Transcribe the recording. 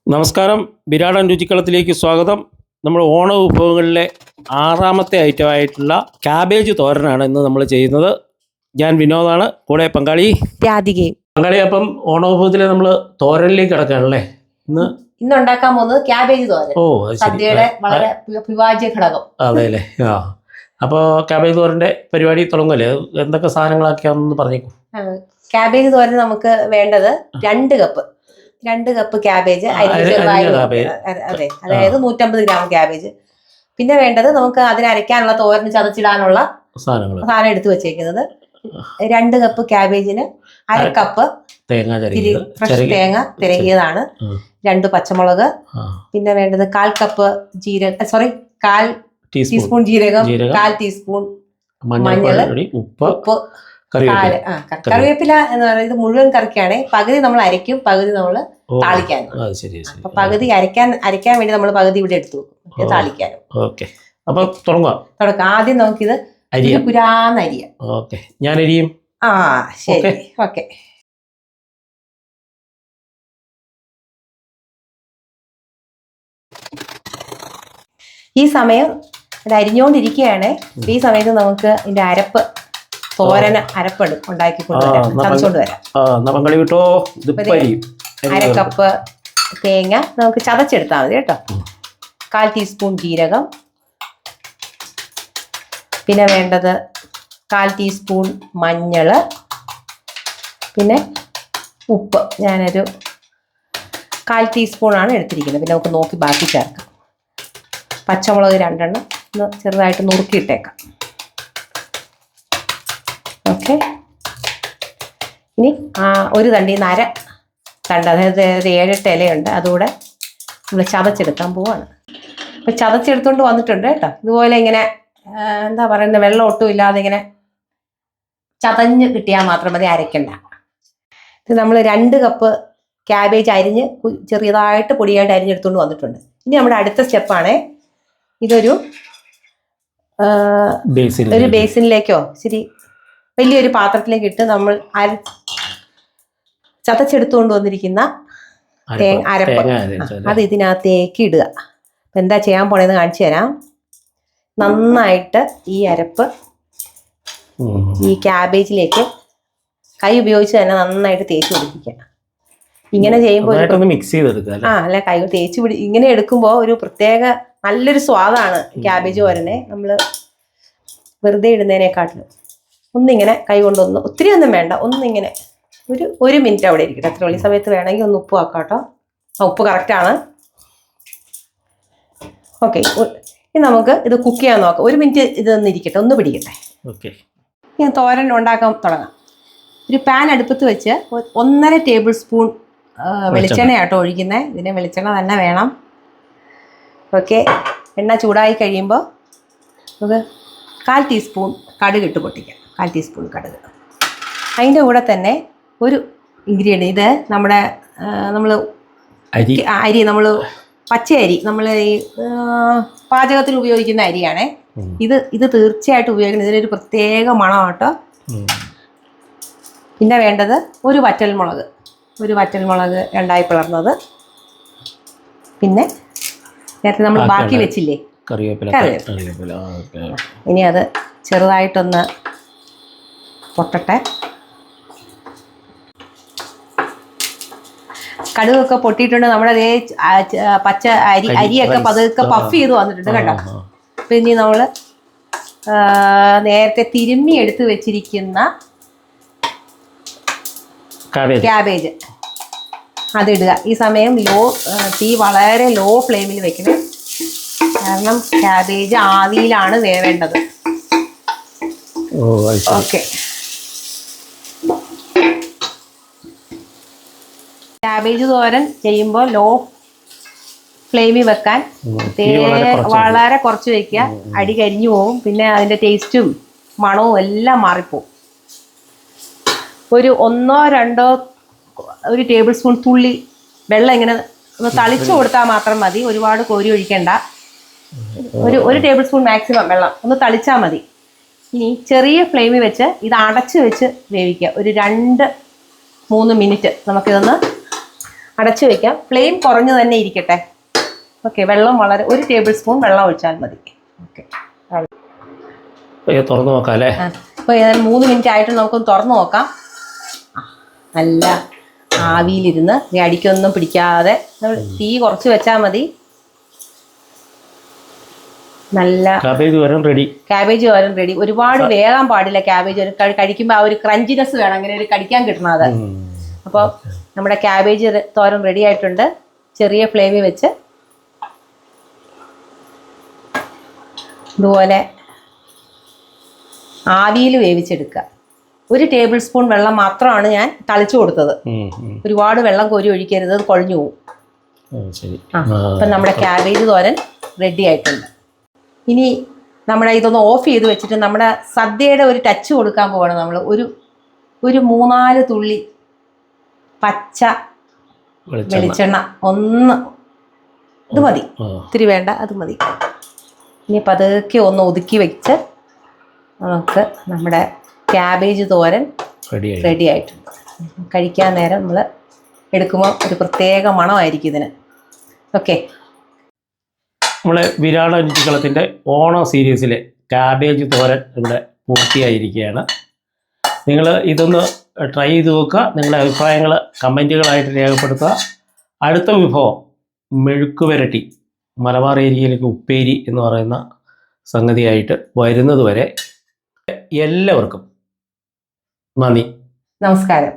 നമസ്കാരം, വിരാടൻ രുചിക്കളത്തിലേക്ക് സ്വാഗതം. നമ്മൾ ഓണ വിഭവങ്ങളിലെ 6ാമത്തെ ഐറ്റമായിട്ടുള്ള ക്യാബേജ് തോരനാണ് ഇന്ന് നമ്മൾ ചെയ്യുന്നത്. ഞാൻ വിനോദാണ്, കൂടെ പങ്കാളി രാധികയും. പങ്കാളി, അപ്പം ഓണ വിഭവത്തിൽ നമ്മൾ തോരനിലേക്ക് കിടക്കുകയാണല്ലേ ഇന്ന് ഉണ്ടാക്കാൻ പോകുന്നത് ക്യാബേജ് തോരൻ. സദ്യയുടെ വളരെ അവിഭാജ്യ ഘടകം. അതെ അല്ലേ? അപ്പോൾ ക്യാബേജ് തോരൻ്റെ പരിപാടി തുടങ്ങുമല്ലേ? എന്തൊക്കെ സാധനങ്ങളൊക്കെയാണെന്ന് പറഞ്ഞേക്കും. ക്യാബേജ് തോരൻ നമുക്ക് വേണ്ടത് 2 കപ്പ് ക്യാബേജ്, അതെ, അതായത് 150 ഗ്രാം ക്യാബേജ്. പിന്നെ വേണ്ടത് നമുക്ക് അതിന് അരയ്ക്കാനുള്ള തോരന് ചതച്ചിടാനുള്ള സാധനം എടുത്തു വെച്ചേക്കുന്നത് 2 കപ്പ് ക്യാബേജിന് 1/2 കപ്പ് ഫ്രഷ് തേങ്ങ തിരകിയതാണ്, 2 പച്ചമുളക്, പിന്നെ വേണ്ടത് 1/4 കപ്പ് കാൽ ടീസ്പൂൺ ജീരകം, 1/4 ടീസ്പൂൺ മഞ്ഞൾ, ഉപ്പ്, കറിവേപ്പില എന്ന് പറയുന്നത് മുഴുവൻ കറിക്കാണ്. പകുതി നമ്മൾ അരയ്ക്കും, പകുതി നമ്മൾ താളിക്കാനും. അപ്പൊ പകുതി അരയ്ക്കാൻ വേണ്ടി നമ്മൾ പകുതി ഇവിടെ എടുത്തു വെക്കും, താളിക്കാനും. തുടക്കം ആദ്യം നമുക്കിത് പുരാന്ന് അരിയാം. ഞാൻ അരിയും. ശരി, ഓക്കെ. ഈ സമയം ഇത് അരിഞ്ഞോണ്ടിരിക്കുകയാണ്. ഈ സമയത്ത് നമുക്ക് ഇതിന്റെ തോരന് അരപ്പട് ഉണ്ടാക്കിക്കൊണ്ടുവരാം, ചതച്ചോണ്ട് വരാം. 1/2 കപ്പ് തേങ്ങ നമുക്ക് ചതച്ചെടുത്താൽ മതി കേട്ടോ. 1/4 ടീസ്പൂൺ ജീരകം, പിന്നെ വേണ്ടത് 1/4 ടീസ്പൂൺ മഞ്ഞള്, പിന്നെ ഉപ്പ് ഞാനൊരു 1/4 ടീസ്പൂണാണ് എടുത്തിരിക്കുന്നത്. പിന്നെ നമുക്ക് നോക്കി ബാക്കി ചേർക്കാം. പച്ചമുളക് 2 ഒന്ന് ചെറുതായിട്ട് നുറുക്കിയിട്ടേക്കാം. ഓക്കെ. ഇനി ഒരു തണ്ടിന്ന് അര തണ്ട്, അതായത് 7-8 ഇലയുണ്ട്, അതുകൂടെ നമ്മൾ ചതച്ചെടുക്കാൻ പോവാണ്. അപ്പം ചതച്ചെടുത്തോണ്ട് വന്നിട്ടുണ്ട് കേട്ടോ. ഇതുപോലെ ഇങ്ങനെ എന്താ പറയുന്നത്, വെള്ളം ഒട്ടും ഇല്ലാതെ ഇങ്ങനെ ചതഞ്ഞ് കിട്ടിയാൽ മാത്രം മതി, അരയ്ക്കണ്ട. ഇത് നമ്മൾ 2 കപ്പ് ക്യാബേജ് അരിഞ്ഞ് ചെറിയതായിട്ട് പൊടിയായിട്ട് അരിഞ്ഞെടുത്തോണ്ട് വന്നിട്ടുണ്ട്. ഇനി നമ്മുടെ അടുത്ത സ്റ്റെപ്പാണ്, ഇതൊരു ബേസിനിലേക്കോ ശരി വലിയൊരു പാത്രത്തിലേക്ക് ഇട്ട് നമ്മൾ ചതച്ചെടുത്തുകൊണ്ട് വന്നിരിക്കുന്ന അരപ്പ് അത് ഇതിനകത്തേക്ക് ഇടുക. അപ്പം എന്താ ചെയ്യാൻ പോണേന്ന് കാണിച്ചു തരാം. നന്നായിട്ട് ഈ അരപ്പ് ഈ ക്യാബേജിലേക്ക് കൈ ഉപയോഗിച്ച് തന്നെ നന്നായിട്ട് തേച്ച് പിടിപ്പിക്കുക. ഇങ്ങനെ ചെയ്യുമ്പോൾ അല്ല, കൈ തേച്ച് ഇങ്ങനെ എടുക്കുമ്പോൾ ഒരു പ്രത്യേക നല്ലൊരു സ്വാദാണ് ക്യാബേജ് തോരനെ. നമ്മൾ വെറുതെ ഇടുന്നതിനെക്കാട്ടിലും ഒന്നിങ്ങനെ കൈ കൊണ്ടൊന്ന്, ഒത്തിരി ഒന്നും വേണ്ട, ഒന്നിങ്ങനെ ഒരു മിനിറ്റ് അവിടെ ഇരിക്കട്ടെ. അത്ര വലിയ സമയത്ത് വേണമെങ്കിൽ ഒന്ന് ഉപ്പ് ആക്കാം കേട്ടോ. ഉപ്പ് കറക്റ്റാണ്. ഓക്കെ, ഇനി നമുക്ക് ഇത് കുക്ക് ചെയ്യാൻ നോക്കാം. 1 മിനിറ്റ് ഇതൊന്ന് ഇരിക്കട്ടെ, ഒന്ന് പിടിക്കട്ടെ. ഇനി തോരൻ ഉണ്ടാക്കാൻ തുടങ്ങാം. ഒരു പാൻ അടുപ്പത്ത് വെച്ച് 1.5 ടേബിൾ സ്പൂൺ വെളിച്ചെണ്ണയാട്ടോ ഒഴിക്കുന്നത്. ഇതിന് വെളിച്ചെണ്ണ തന്നെ വേണം. ഓക്കെ, എണ്ണ ചൂടായി കഴിയുമ്പോൾ നമുക്ക് 1/4 ടീസ്പൂൺ കടുക് ഇട്ട് പൊട്ടിക്കാം. 1/4 ടീസ്പൂൺ കടുക്. അതിൻ്റെ കൂടെ തന്നെ ഒരു ഇൻഗ്രീഡിയൻറ്റ്, ഇത് നമ്മൾ അരി, നമ്മൾ പച്ചയരി, നമ്മൾ ഈ പാചകത്തിന് ഉപയോഗിക്കുന്ന അരിയാണേ. ഇത് തീർച്ചയായിട്ടും ഉപയോഗിക്കണം. ഇതിനൊരു പ്രത്യേക മണം കേട്ടോ. പിന്നെ വേണ്ടത് ഒരു വറ്റൽമുളക് 2ആയി പിളർന്നത്, പിന്നെ നേരത്തെ നമ്മൾ ബാക്കി വെച്ചില്ലേ കറിവേപ്പില. ഇനി അത് ചെറുതായിട്ടൊന്ന് പൊട്ടട്ടെ. കടുകൊക്കെ പൊട്ടിയിട്ടുണ്ട്. നമ്മുടെ അതേ പച്ച അരിയൊക്കെ പതുക്കെ പഫ് ചെയ്ത് വന്നിട്ടുണ്ട് കേട്ടോ. അപ്പം ഇനി നമ്മൾ നേരത്തെ തിരുമ്മി എടുത്ത് വെച്ചിരിക്കുന്ന ക്യാബേജ് അതിടുക. ഈ സമയം തീ വളരെ ലോ ഫ്ലെയിമിൽ വെക്കണം, കാരണം ക്യാബേജ് ആവിയിലാണ് വേവേണ്ടത്. ഓക്കെ, ക്യാബേജ് തോരൻ ചെയ്യുമ്പോൾ ലോ ഫ്ലെയിമിൽ വെക്കാൻ വളരെ കുറച്ച് വെക്കുക. അടി കരിഞ്ഞു പോവും, പിന്നെ അതിൻ്റെ ടേസ്റ്റും മണവും എല്ലാം മാറിപ്പോവും. ഒരു 1-2 ടേബിൾ സ്പൂൺ തുള്ളി വെള്ളം ഇങ്ങനെ ഒന്ന് തളിച്ചു കൊടുത്താൽ മാത്രം മതി. ഒരുപാട് കോരി ഒഴിക്കണ്ട. ഒരു ടേബിൾ സ്പൂൺ മാക്സിമം വെള്ളം ഒന്ന് തളിച്ചാൽ മതി. ഇനി ചെറിയ ഫ്ലെയിമിൽ വെച്ച് ഇത് അടച്ച് വെച്ച് വേവിക്കുക. ഒരു 2-3 മിനിറ്റ് നമുക്കിതൊന്ന് അടച്ചു വെക്കാം. ഫ്ലെയിം കുറഞ്ഞു തന്നെ ഇരിക്കട്ടെ. ഓക്കെ, വെള്ളം വളരെ 1 ടേബിൾ സ്പൂൺ വെള്ളം ഒഴിച്ചാൽ മതി. ഓക്കെ, തുറന്നു നോക്കാം അല്ലേ? ഇപ്പോൾ ഏതായാലും 3 മിനിറ്റ് ആയിട്ട് നമുക്കൊന്ന് തുറന്നു നോക്കാം. നല്ല ആവിയിലിരുന്ന് അടിക്കൊന്നും പിടിക്കാതെ തീ കുറച്ച് വെച്ചാൽ മതി. നല്ല കാബേജ് തോരൻ റെഡി. ഒരുപാട് വേകാൻ പാടില്ല. ക്യാബേജ് കഴിക്കുമ്പോൾ ആ ഒരു ക്രഞ്ചിനെസ് വേണം, അങ്ങനെ ഒരു കടിക്കാൻ കിട്ടണത്. അപ്പോൾ നമ്മുടെ ക്യാബേജ് തോരൻ റെഡി ആയിട്ടുണ്ട്. ചെറിയ ഫ്ലെയിമിൽ വെച്ച് ഇതുപോലെ ആവിയിൽ വേവിച്ചെടുക്കുക. 1 ടേബിൾ സ്പൂൺ വെള്ളം മാത്രമാണ് ഞാൻ തളിച്ചു കൊടുത്തത്. ഒരുപാട് വെള്ളം കോരി ഒഴിക്കരുത്, അത് കുഴഞ്ഞു പോകും. അപ്പം നമ്മുടെ ക്യാബേജ് തോരൻ റെഡി ആയിട്ടുണ്ട്. ഇനി നമ്മുടെ ഇതൊന്ന് ഓഫ് ചെയ്ത് വെച്ചിട്ട് നമ്മുടെ സദ്യയുടെ ഒരു ടച്ച് കൊടുക്കാൻ പോവാണ് നമ്മൾ. ഒരു 3-4 തുള്ളി പച്ച വെളിച്ചെണ്ണ, ഇത് മതി, ഇത്തിരി വേണ്ട, അത് മതി. ഇനി പതുക്കെ ഒന്ന് ഒതുക്കി വെച്ച് നമുക്ക് നമ്മുടെ ക്യാബേജ് തോരൻ റെഡി ആയിട്ടുണ്ട്. കഴിക്കാൻ നേരം നമ്മൾ എടുക്കുമ്പോൾ ഒരു പ്രത്യേക മണമായിരിക്കും ഇതിന്. ഓക്കെ, നമ്മളെ വിരാട രുചിക്കളത്തിൻ്റെ ഓണം സീരീസിലെ ക്യാബേജ് തോരൻ ഇവിടെ പൂർത്തിയായിരിക്കുകയാണ്. നിങ്ങൾ ഇതൊന്ന് ട്രൈ ചെയ്ത് നോക്കുക. നിങ്ങളുടെ അഭിപ്രായങ്ങൾ കമൻറ്റുകളായിട്ട് രേഖപ്പെടുത്തുക. അടുത്ത വിഭവം മെഴുക്ക് വരട്ടി, മലബാർ ഏരിയയിലേക്ക് ഉപ്പേരി എന്ന് പറയുന്ന സംഗതിയായിട്ട് വരുന്നത് വരെ എല്ലാവർക്കും നന്ദി, നമസ്കാരം.